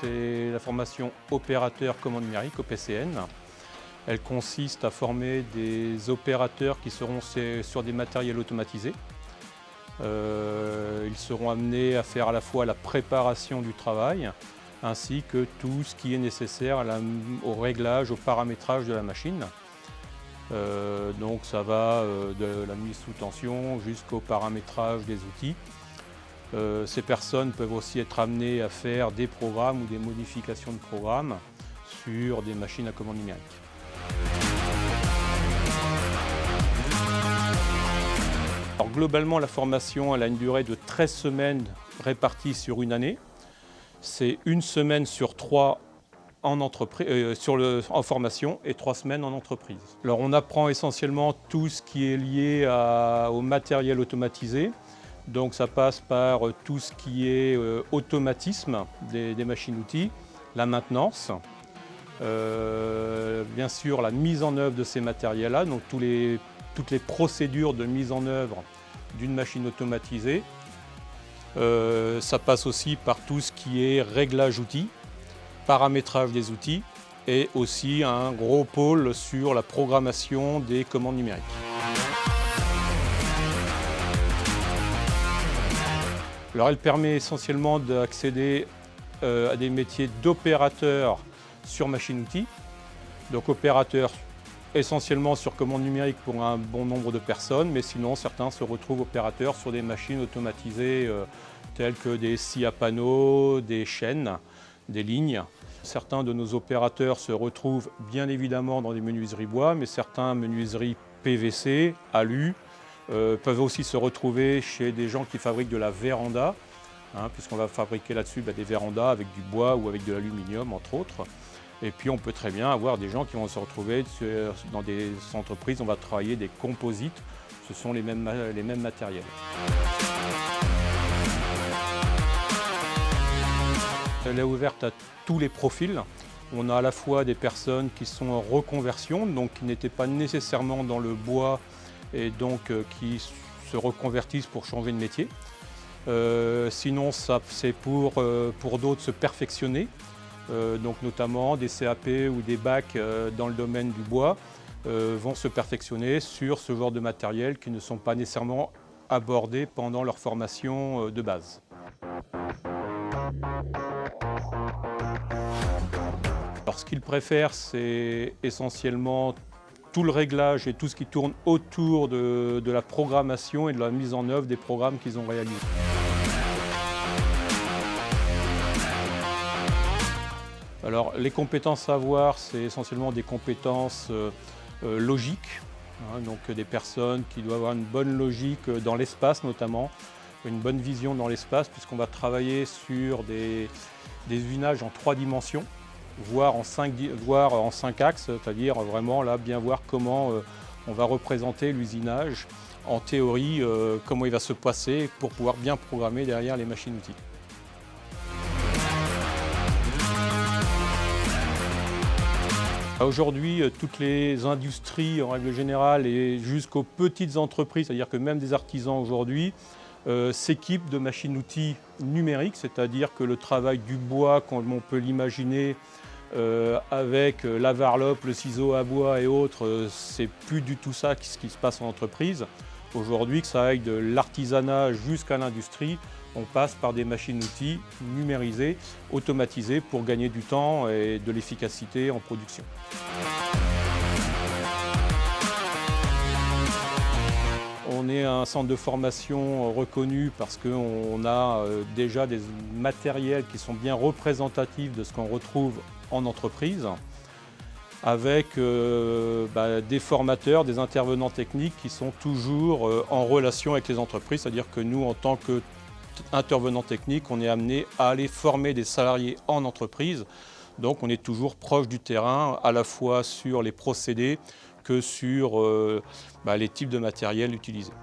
c'est la formation opérateur commande numérique, OPCN. Elle consiste à former des opérateurs qui seront sur des matériels automatisés. Ils seront amenés à faire à la fois la préparation du travail ainsi que tout ce qui est nécessaire au réglage, au paramétrage de la machine. Donc ça va de la mise sous tension jusqu'au paramétrage des outils. Ces personnes peuvent aussi être amenées à faire des programmes ou des modifications de programmes sur des machines à commande numérique. Alors, globalement, la formation elle a une durée de 13 semaines réparties sur une année. C'est une semaine sur 3 en formation et 3 semaines en entreprise. Alors, on apprend essentiellement tout ce qui est lié au matériel automatisé. Donc ça passe par tout ce qui est automatisme des machines-outils, la maintenance, bien sûr la mise en œuvre de ces matériels-là, donc toutes les procédures de mise en œuvre d'une machine automatisée. Ça passe aussi par tout ce qui est réglage outils, paramétrage des outils et aussi un gros pôle sur la programmation des commandes numériques. Alors elle permet essentiellement d'accéder à des métiers d'opérateur sur machine-outil. Donc opérateur essentiellement sur commande numérique pour un bon nombre de personnes, mais sinon certains se retrouvent opérateurs sur des machines automatisées telles que des scies à panneaux, des chaînes, des lignes. Certains de nos opérateurs se retrouvent bien évidemment dans des menuiseries bois, mais certains menuiseries PVC, alu, peuvent aussi se retrouver chez des gens qui fabriquent de la véranda, puisqu'on va fabriquer là-dessus des vérandas avec du bois ou avec de l'aluminium entre autres. Et puis on peut très bien avoir des gens qui vont se retrouver dans des entreprises, on va travailler des composites, ce sont les mêmes matériels. Elle est ouverte à tous les profils. On a à la fois des personnes qui sont en reconversion, donc qui n'étaient pas nécessairement dans le bois et donc qui se reconvertissent pour changer de métier. Sinon, c'est pour d'autres se perfectionner, donc notamment des CAP ou des bacs dans le domaine du bois vont se perfectionner sur ce genre de matériel qui ne sont pas nécessairement abordés pendant leur formation de base. Alors, ce qu'ils préfèrent, c'est essentiellement tout le réglage et tout ce qui tourne autour de la programmation et de la mise en œuvre des programmes qu'ils ont réalisés. Alors, les compétences à avoir, c'est essentiellement des compétences logiques, donc des personnes qui doivent avoir une bonne logique dans l'espace notamment, une bonne vision dans l'espace puisqu'on va travailler sur des usinages en 3 dimensions. Voire en 5 axes, c'est-à-dire vraiment là bien voir comment on va représenter l'usinage en théorie, comment il va se passer pour pouvoir bien programmer derrière les machines-outils. Aujourd'hui, toutes les industries en règle générale et jusqu'aux petites entreprises, c'est-à-dire que même des artisans aujourd'hui, s'équipent de machines-outils numériques, c'est-à-dire que le travail du bois, comme on peut l'imaginer, avec la varlope, le ciseau à bois et autres, c'est plus du tout ça ce qui se passe en entreprise. Aujourd'hui, que ça aille de l'artisanat jusqu'à l'industrie, on passe par des machines-outils numérisées, automatisées pour gagner du temps et de l'efficacité en production. On est un centre de formation reconnu parce qu'on a déjà des matériels qui sont bien représentatifs de ce qu'on retrouve en entreprise, avec des formateurs, des intervenants techniques qui sont toujours en relation avec les entreprises, c'est-à-dire que nous, en tant qu'intervenants techniques, on est amené à aller former des salariés en entreprise, donc on est toujours proche du terrain, à la fois sur les procédés que sur les types de matériel utilisés.